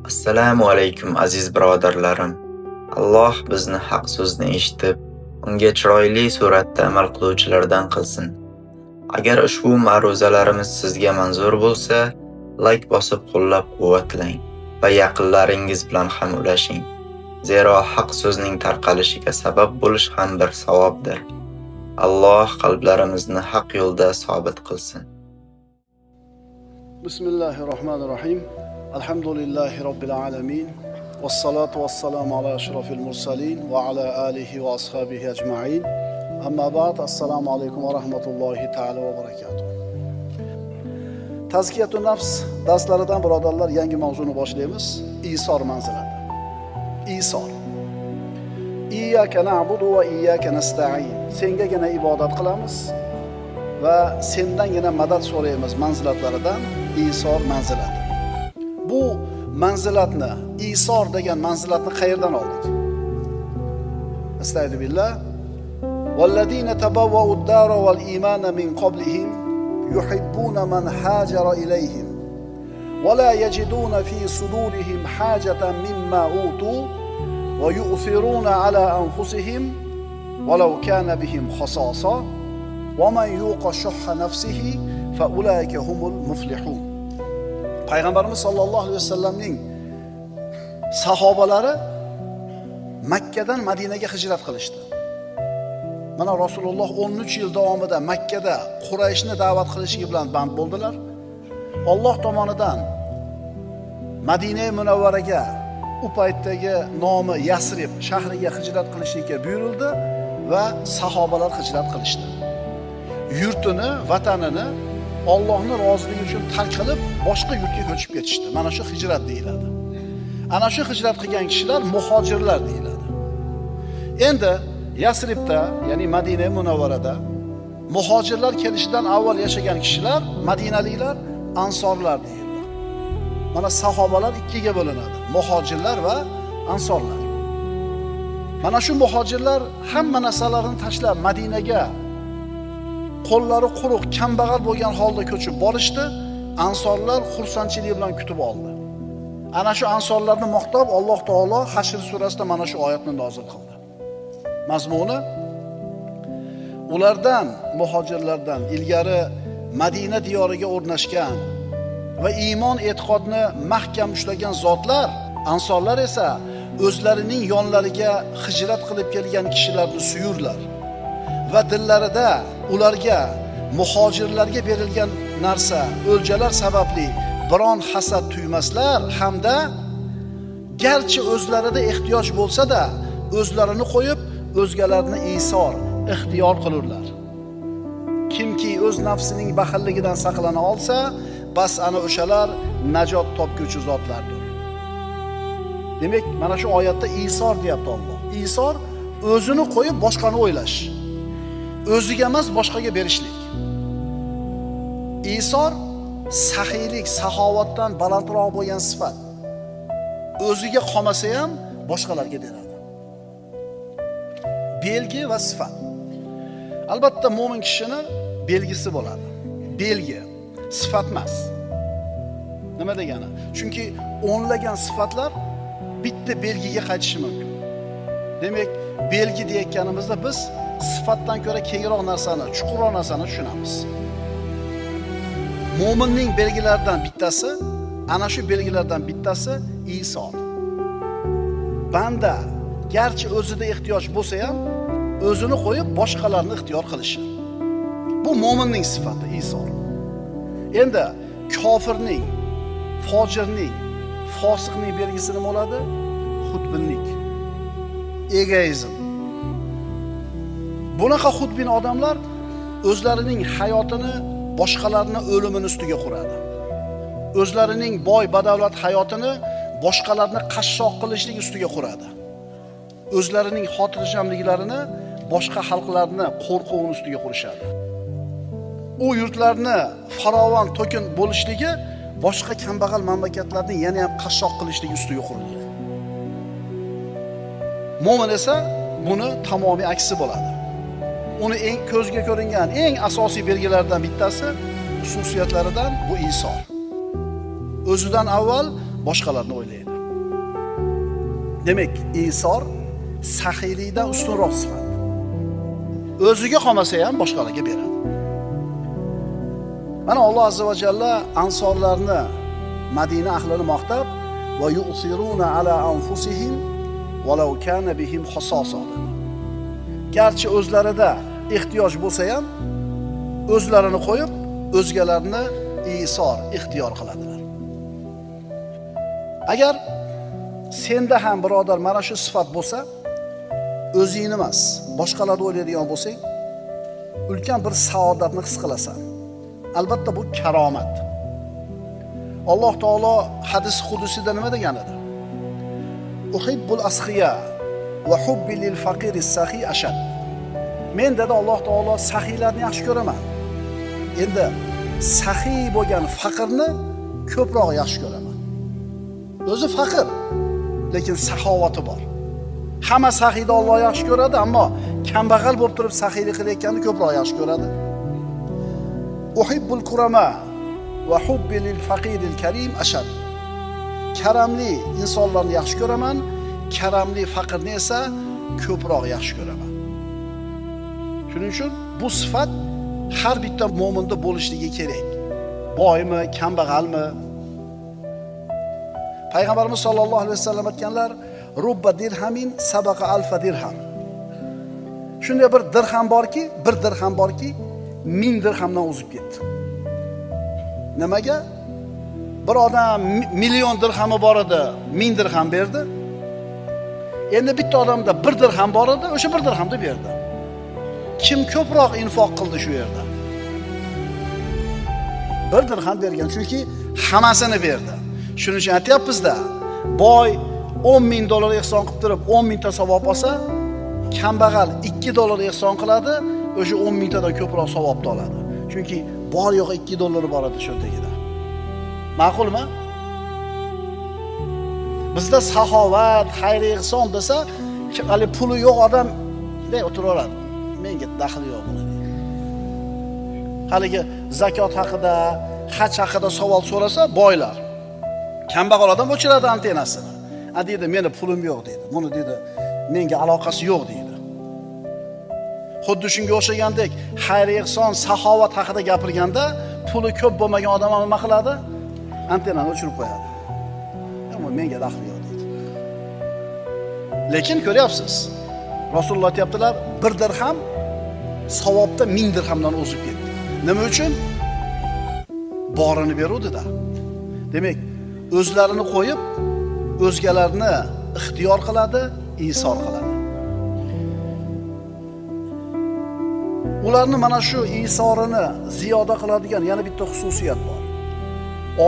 Assalomu alaykum aziz birodarlarim. Alloh bizni haq so'zni eshitib, unga chiroyli suratda amal qiluvchilardan qilsin. Agar ushbu ma'ruzalarimiz sizga manzur bo'lsa, like bosib qo'llab-quvvatlang va yaqinlaringiz bilan ham ulashing. Zero haq so'zning tarqalishiga sabab bo'lish ham bir savobdir. Alloh qalblarimizni haq yo'lda sobit qilsin. Bismillahirrahmanirrahim. Alhamdulillahi Rabbil alamin. Wassalatu wassalamu ala ashrafil mursalin va ala alihi va ashabihi ajma'in. Amma ba'd. Assalomu alaykum va rahmatullohi ta'ala va barakatuh. Tazkiyatun nafs darslaridan birodarlar yangi mavzuni boshlaymiz. Isor manzilati. Isor. İyyake na'budu va iyyake nasta'in. Sengagina ibodat qilamiz va sendangina madad so'raymiz manzilatlaridan Isor manzilati. Bu manzilatni, Isor degan manzilatni qayerdan oldik? Astagfirullah. Vallazina tabawwa'u ad-dara wal imana min qablihim yuhibbuna man hajara ilayhim wa la yajiduna fi sudurihim hajatan mimma utu wa yu'thiruna ala anfusihim walau kana bihim khasasa wa man yuqa shuhha nafsihi fa ulaika humul muflihun. Payg'ambarimiz sollallohu alayhi vasallamning sahobalari Makkadan Madinaga hijrat qilishdi. Mana Rasululloh 13 yil davomida Makkada Qurayshni da'vat qilishligi bilan band bo'ldilar. Alloh tomonidan Madina Munavvaraga u paytdagi nomi Yasrib shahriga hijrat qilishlikka buyurildi va sahobalar hijrat qilishdi. Yurtini, vatanini Allohning roziligi uchun tark qilib boshqa yurtga ko'chib ketishdi. Mana shu hijrat deyiladi. Ana shu hijrat qilgan kishilar muhojirlar deyiladi. Endi Yasribda, ya'ni Madina Munavvarada muhojirlar kelishidan avval yashagan kishilar Madinaliklar, ansorlar deyiladi. Mana sahobalar ikkiga bo'linadi: muhojirlar va ansorlar. Mana shu muhojirlar hamma narsalarini tashlab Madinaga qo'llari quruq, kambag'al bo'lgan holda ko'chib borishdi. Ansorlar xursandchilik bilan kutib oldi. Ana shu ansorlarni maqtab Alloh taolo Hashr surasida mana shu oyatni nozil qildi. Mazmuni ulardan, muhojirlardan ilgari Madina diyoriga o'rnashgan va iymon e'tiqodni mahkam ushlagan zotlar, ansorlar esa o'zlarining yonlariga hijrat qilib kelgan kishilarni suyurlar va dillarida ularga muhojirlarga berilgan narsa, o'ljalar sababli biron hasad tuymaslar hamda garchi o'zlarida ehtiyoj bo'lsa-da, o'zlarini qo'yib o'zgalarni isor, ixtiyor qilurlar. Kimki o'z nafsining baxilligidan saqlana olsa, bas ana o'shalar najot topguvchi zotlardir. Demak, mana shu oyatda isor deyapti Alloh. Isor o'zini qo'yib boshqani o'ylash. O'ziga emas boshqaga berishlik. Isor saxiylik, saxovatdan balandroq bo'lgan sifat. O'ziga qolmasa ham boshqalarga beradi. Belgi va sifat. Albatta mo'min kishini belgisi bo'ladi. Belgi, sifat emas. Nima degani? Chunki o'nlagan sifatlar bitta belgiga qaytishi mumkin. Demak, belgi deyotganimizda biz sifatdan ko'ra kengroq narsani, chuqurroq narsani tushunamiz. Mo'minning belgilaridan bittasi, ana shu belgilardan bittasi isor. Banda garchi o'zida ehtiyoj bo'lsa ham o'zini qo'yib boshqalarni ixtiyor qilishi. Bu mo'minning sifati isor. Endi kofirning, fojirning, fosiqning belgisi nima bo'ladi? Xudbinlik, egoizm. Bunaqa xudbin odamlar o'zlarining hayotini boshqalarning o'limini ustiga quradi. O'zlarining boy badavlat hayotini boshqalarni qashshoq qilishlik ustiga quradi. O'zlarining xotirjamliklarini boshqa xalqlarni qo'rquvini ustiga qurishadi. U yurtlarni farovon, to'kin bo'lishligi boshqa kambag'al mamlakatlarni yana ham qashshoq qilishligi ustiga qurilgan. Mo'min esa buni tamomiy aksi bo'ladi. Uni eng ko'zga ko'ringan eng asosiy belgilaridan bittasi, xususiyatlaridan bu isor. O'zidan avval boshqalarni o'ylaydi. Demak, isor saxiylikdan ustunroq sifat. O'ziga qolmasa ham boshqalarga beradi. Mana Alloh azza va jalla ansorlarni, Madina ahlini maqtab va yu'siruna ala anfusihim walau kana bihim khasasa. Garchi o'zlarida ehtiyoj bo'lsa ham o'zlarini qo'yib, o'zgalarni isor ixtiyor qiladilar. Agar senda ham birodar mana shu sifat bo'lsa, o'zingni emas, boshqalarni o'ylaydigan bo'lsang, ulkan bir saodatni his qilasan. Albatta bu karomat. Alloh taolo hadis qudusida nima degan edi? Uhibbul asqiya va hubbi lil faqir as-sahi ashad. Men dedi Alloh taolo sahiylarni yaxshi ko'raman. Endi sahiy bo'lgan faqirni ko'proq yaxshi ko'raman. O'zi faqir, lekin saxovati bor. Hamma sahiyni Alloh yaxshi ko'radi, ammo kambag'al bo'lib turib sahiylik qilayotganni ko'proq yaxshi ko'radi. Uhibbul kurama va hubbi lil faqiril karim ashad. Karamli insonlarni yaxshi ko'raman, karamli faqirni esa ko'proq yaxshi ko'raman. Shuning uchun bu sifat har bitta mo'minda bo'lishligi kerak. Boymi, kambag'almi? Payg'ambarimiz sollallohu alayhi vasallam aytganlar, rubba dirhamin sabaqa alfa dirham. Shunday bir dirham borki, 1000 dirhamdan o'zib ketdi. Nimaga? Bir odam million dirhami bor edi, 1000 dirham berdi. Endi bitta odamda 1 dirham bor edi, o'sha 1 dirhamni berdi. Kim ko'proq infoq qildi shu yerda? 1 dirham bergan, chunki hammasini berdi. Shuning uchun aytyapmiz-da, boy $10,000 ehson qilib turib 10,000 ta savob olsa, kambag'al $2 ehson qiladi, o'sha 10,000 tadan ko'proq savobni oladi. Chunki bor yo'q $2 bor edi sho'ntagida. Ma'qulmi? Bizda saxovat, xayr ehson desa, hali puli yo'q odam o'tiraveradi. Menga daxli yo'q buni deydi. Haligi zakot haqida, haj haqida savol so'rasa boylar. Kambag'al odam o'chiradi antenasini. Deydi, meni pulim yo'q deydi. Buni deydi, menga aloqasi yo'q deydi. Xuddi shunga o'xshagandek, xayr ehson, saxovat haqida gapirganda, puli ko'p bo'lmagan odam nima qiladi? Antenani o'chirib qo'yadi. Ammo menga daxli yo'q deydi. Lekin ko'ryapsiz, Rasululloh aytibdilar, 1 dirham savobda 1000 dirhamdan o'zib ketdi. Nima uchun? Borini beruvdi-da. Demak, o'zlarini qo'yib, o'zgalarni ixtiyor qiladi, isor qiladi. Ularni mana shu isorini ziyoda qiladigan yana bitta xususiyat bor.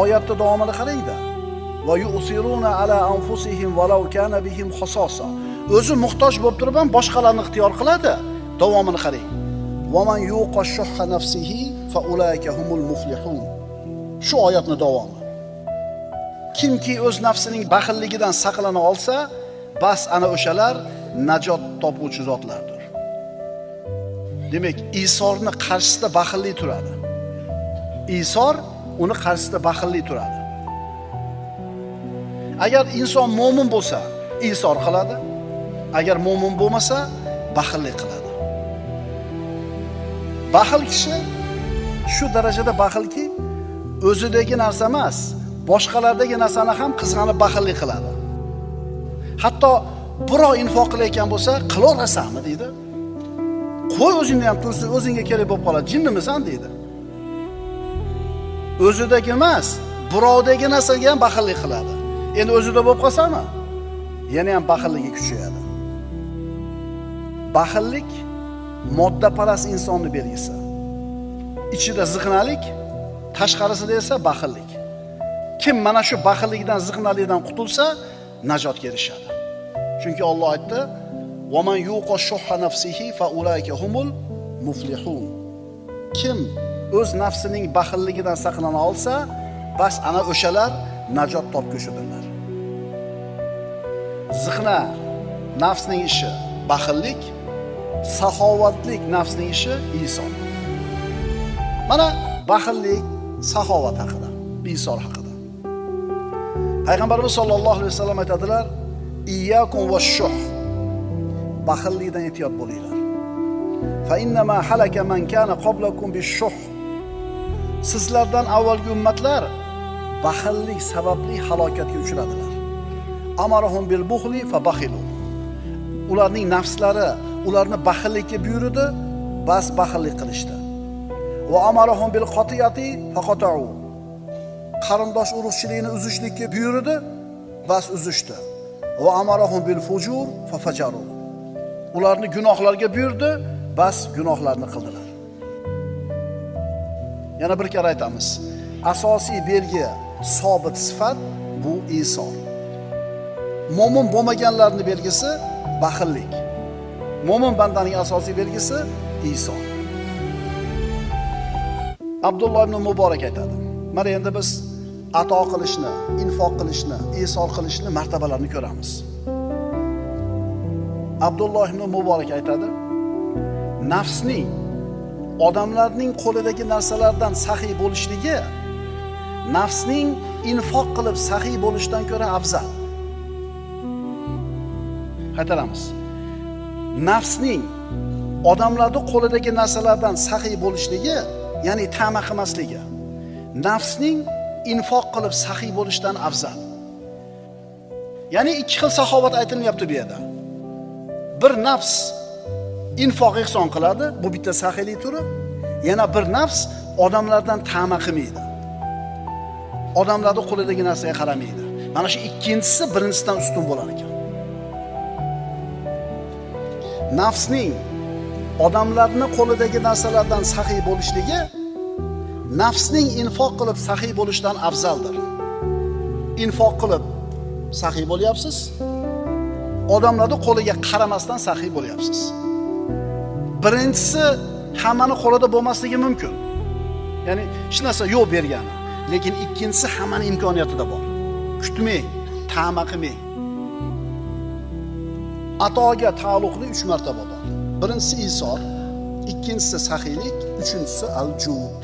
Oyatda davomini qarang-da. Va yusiruna ala anfusihim walau kana bihim khasasa. O'zi muhtoj bo'lib turib ham boshqalarni ixtiyor qiladi. Davomini qarang. Va man yuqashuha nafsihi fa ulaika humul muflihun. Shu oyatning davomi. Kimki o'z nafsining baxilligidan saqlana olsa, bas ana o'shalar najot topuvchi zotlardir. Demak, isorni qarshisida baxillik turadi. Isor uni qarshisida baxillik turadi. Agar inson mo'min bo'lsa, isor qiladi. Agar mo'min bo'lmasa, baxillik qiladi. Baxil kishi shu darajada baxilki, o'zidagi narsa emas, boshqalardagi narsani ham qizg'anib baxillik qiladi. Hatto birov infoq qilayotgan bo'lsa, qilaverasizmi deydi. Qo'y o'zingni ham tursin, o'zingga kerak bo'lib qoladi. Jinnimisan deydi. O'zidagi emas, birovdagi narsaga ham baxillik qiladi. Endi o'zida bo'lib qolsa-mi? Yana ham baxilligi kuchayadi. Baxillik moddaparast insonning belgisi. Ichida ziqnalik, tashqarisida esa baxillik. Kim mana shu baxillikdan, ziqnalikdan qutulsa, najotga erishadi. Chunki Alloh aytdi: "Va man yuqashuha nafsihi fa ulaika humul muflihun." Kim o'z nafsining baxilligidan saqlana olsa, bas ana o'shalar najot topguchidirlar. Ziqna nafsning ishi baxillik, saxovatlik nafsning ishi isor. Mana baxillik, saxovat haqida, isor haqida. Payg'ambarimiz sollallohu alayhi vasallam aytadilar: iyyakum vash-shuh. Baxillikdan ehtiyot bo'linglar. Fa innama halaka man kana qablakum bish-shuh. Sizlardan avvalgi ummatlar baxillik sababli halokatga uchradilar. Amarahum bil bukhli fa bakhilu. Ularning nafslari ularni baxillikka buyurdi, bas baxillik qilishdi. Va amarahum bil qatiyati fa qata'u. Qarindosh urug'chilikni uzishlikka buyurdi, bas uzishdi. Va amarahum bil fujur fa fajaru. Ularni gunohlarga buyurdi, bas gunohlarni qildilar. Yana bir kar aytamiz. Asosiy belgi, sobit sifat bu Iso. Mo'min bo'lmaganlarning belgisi baxillik. Mo'min bandaning asosiy belgisi Iso. Abdulloh ibn Muborak aytadi. Mana endi biz ato qilishni, infoq qilishni, isol qilishni martabalarini ko'ramiz. Abdulloh ibn Muborak aytadi, nafsning odamlarning qo'lidagi narsalardan saxiy bo'lishligi nafsning infoq qilib saxiy bo'lishdan ko'ra afzal. Qaytaramiz. Nafsning odamlarning qo'lidagi narsalardan saxiy bo'lishligi, ya'ni ta'ma qilmasligi, nafsning infoq qilib saxiy bo'lishdan afzal. Ya'ni ikki xil saxovat aytilyapti bu yerda. Bir nafs infoq ihson qiladi, bu bitta saxiylik turi. Yana bir nafs odamlardan ta'ma qilmaydi. Odamlarning qo'lidagi narsaga qaramaydi. Mana shu ikkinchisi birinchisidan ustun bo'lar ekan. Nafsning odamlarning qo'lidagi narsalardan saxiy bo'lishligi nafsning infoq qilib saxiy bo'lishdan afzaldir. Infoq qilib saxiy bo'lyapsiz. Odamlarning qo'liga qaramasdan saxiy bo'lyapsiz. Birinchisi hammani qo'lida bo'lmasligi mumkin. Ya'ni hech narsa yo'q bergani, lekin ikkinchisi hammaning imkoniyatida bor. Kutmang, ta'ma qilmang. Atoga taalluqli 3 martaba bor. Birinchisi isor, ikkinchisi saxiylik, uchinchisi al-jud.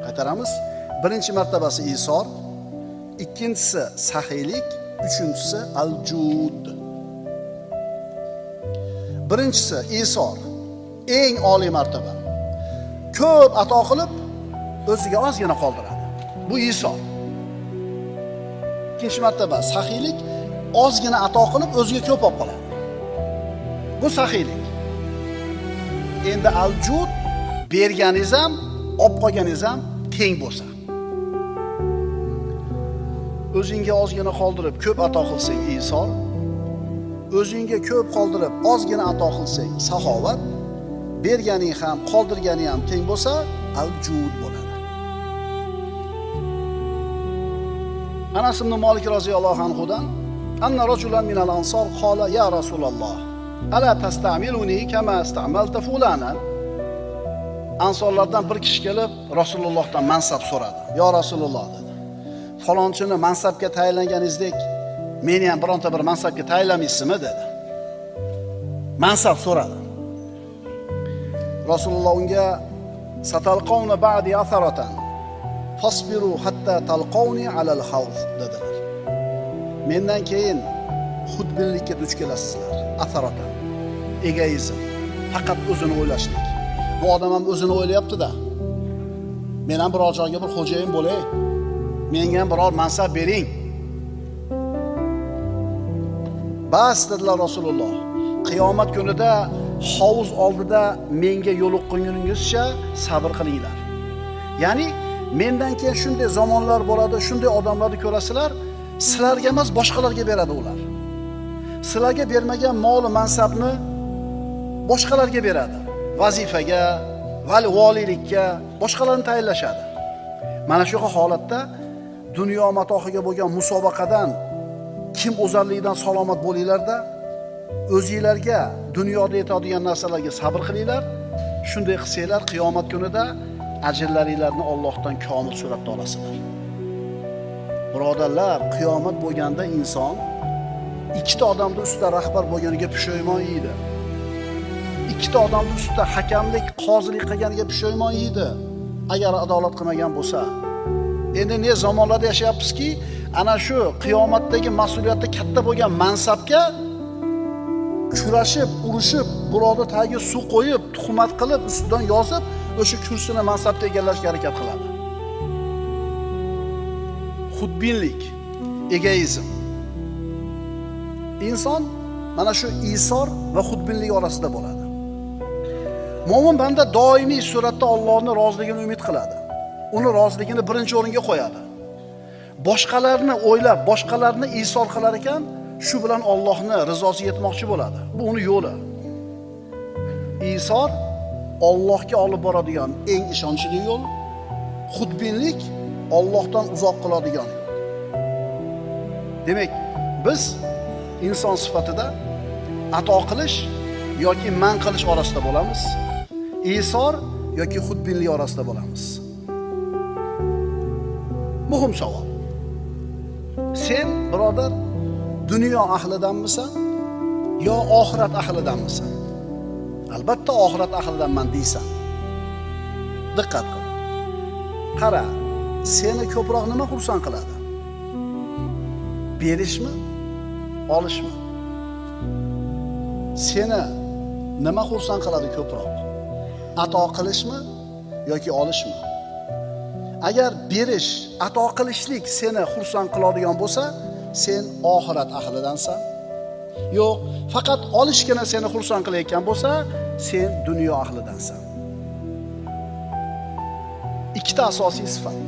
Qaytaramiz. Birinchi martabasi isor, ikkinchisi saxiylik, uchinchisi al-jud. Birinchisi isor, eng oliy martaba. Ko'p ato qilib, o'ziga ozgina qoldiradi. Bu isor. Ikkinchi martaba saxiylik, ozgina ato qilib o'ziga ko'p olib qoladi. Bu saxiylik. Endi al-jud, berganingiz ham, olib qolganingiz ham teng bo'lsa. O'zingga ozgina qoldirib ko'p ato qilsang isor, o'zingga ko'p qoldirib ozgina ato qilsang saxovat, berganing ham, qoldirganing ham teng bo'lsa, al-jud bo'ladi. Anas ibn Malik roziyallohu anhudan anna rajulan min al-ansar qala ya Rasululloh ala tastamiluni kama istamalta fulana. Ansorlardan bir kishi kelib Rasulullohdan mansab so'radi. Ya Rasululloh dedi. Falonchini mansabga tayinlanganingizdek meni ham bironta bir mansabga tayinlamaysizmi dedi. Mansab so'radi. Rasululloh unga satalqawna ba'di atharatan fasbiru hatta talqawni ala al-hawz dedilar. Mendan keyin xudbinlikka duch kelasizlar. Atharatan, egoizm, faqat o'zini o'ylashlik. Bu odam ham o'zini o'ylayapti-da. Men ham biror joyga bir xo'jayin bo'lay. Menga ham biror mansab bering. Bas dedilar Rasululloh. Qiyomat kunida hovuz oldida menga yo'liqquningizcha sabr qilinglar. Ya'ni mendan keyin shunday zamonlar bo'ladi, shunday odamlarni ko'rasizlar, sizlarga emas boshqalarga beradi ular. Sizlarga bermagan mol mansabni boshqalarga beradi. Vazifaga, valilikka boshqalarni tayinlashadi. Mana shu holatda dunyo matohiga bo'lgan musobaqadan kim o'zarlikdan salomat bo'linglarda, o'zingizlarga dunyoda yetadigan narsalarga sabr qilinglar. Shunday qilsanglar, qiyomat kunida ajrlaringlarni Allohdan komil suratda olasizlar. Birodarlar, qiyomat bo'lganda inson ikkita odamning ustida rahbar bo'lganiga pushaymon yeydi. Ikkita odamning ustida hakamlik, qozilik qilganiga pushaymon yeydi, agar adolat qilmagan bo'lsa. Endi ne zamonlarda yashayapmizki, ana shu qiyomatdagi mas'uliyati katta bo'lgan mansabga kurashib, urushib, birovni tagiga suv qo'yib, tuhmat qilib, ustidan yozib, o'sha kursini mansabda egallashga harakat qiladi. Xudbinlik, egoizm. Inson mana shu isor va xudbinlik orasida bo'ladi. Mo'min banda doimiy suratda Allohning roziligini umid qiladi. Uni roziligini birinchi o'ringa qo'yadi. Boshqalarni o'ylab, boshqalarni isor qilar ekan, shu bilan Allohning rizosiga yetmoqchi bo'ladi. Bu uni yo'li. Isor Allohga olib boradigan eng ishonchli yo'l, xudbinlik Allohdan uzoq qiladigan yo'l. Demak, biz inson sifatida ato qilish yoki man qilish orasida bo'lamiz. Isor yoki xudbinlik orasida bo'lamiz. Muhim savol. Sen birodar dunyo ahlidanmisan yo oxirat ahlidanmisan? Albatta oxirat ahlidanman deysan. Diqqat qil. Qara, seni ko'proq nima xursand qiladi? Berishmi, olishmi? Seni nima xursand qiladi ko'proq? Ato qilishmi yoki olishmi? Agar berish, ato qilishlik seni xursand qiladigan bo'lsa, sen oxirat ahlidansan. Yo'q, faqat olishgina seni xursand qilayotgan bo'lsa, sen dunyo ahlidansan. Ikkita asosiy sifat.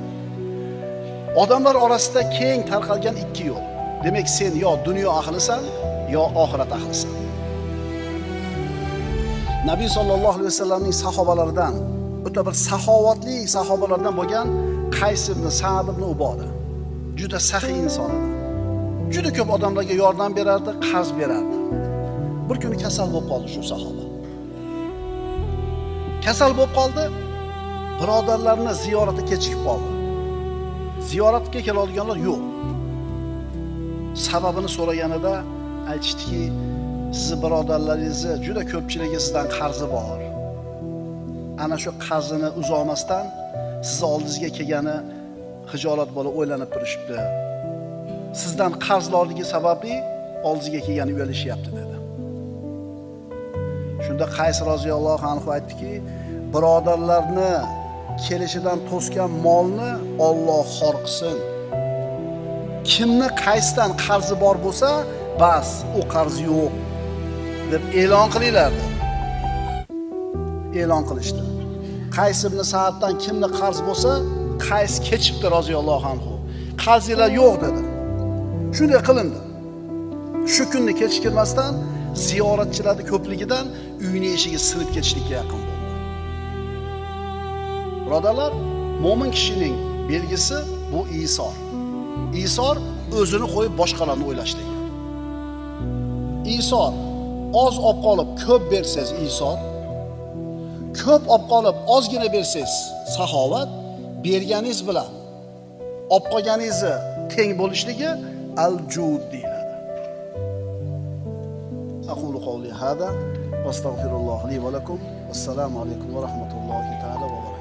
Odamlar orasida keng tarqalgan ikki yo'l. Demak, sen yo dunyo ahlisan, yo oxirat ahlisan. Nabiy sallallohu alayhi vasallamning sahobalaridan, o'ta bir saxovatli sahobalardan bo'lgan Qays ibn Sa'd ibn Uboda juda saxiy inson edi. Juda ko'p odamlarga yordam berardi, qarz berardi. Bir kuni kasal bo'lib qoldi shu sahoba. Kasal bo'lib qoldi, birodarlarni ziyorati kechikib qoldi. Ziyoratga keladiganlar yo'q. Sababini so'raganida aytishdiki, sizni birodarlaringizni juda ko'pchiligi sizdan qarzi bor. Ana shu qarzini uzolmasdan sizni oldingizga kelgani hijolat bo'lib o'ylanib turishibdi. Sizdan qarzlorligi sababli oldingizga kelgani uyalishyapti dedi. Shunda Qays roziyallohu anhu aytdiki, birodarlarni kelishidan to'sgan molni Alloh xor qilsin. Kimni Qaysdan qarzi bor bo'lsa, bas, u qarz yo'q deb e'lon qilinglardi. E'lon qilishdi. Qays ibn Sa'ddan kimni qarz bo'lsa, Qays kechibdi roziyallohu anhu. Qarzinglar yo'q dedi. Shunday qilindi. Shu kunni kechiktirmasdan ziyoratchilarning ko'pligidan uyning eshigi sinib ketishlikka yaqin bo'ldi. Birodarlar, mo'min kishining belgisi bu isor. Isor o'zini qo'yib boshqalarni o'ylashlik. Isor oz olib qolib ko'p bersangiz isor, ko'p olib qolib ozgina bersangiz saxovat, berganingiz bilan olib qolganingizni teng bo'lishligi al-jud deyiladi. Aqulu qawli hada va astaghfirulloh li va lakum. Assalomu alaykum va rahmatullohi ta'ala va barakatuh.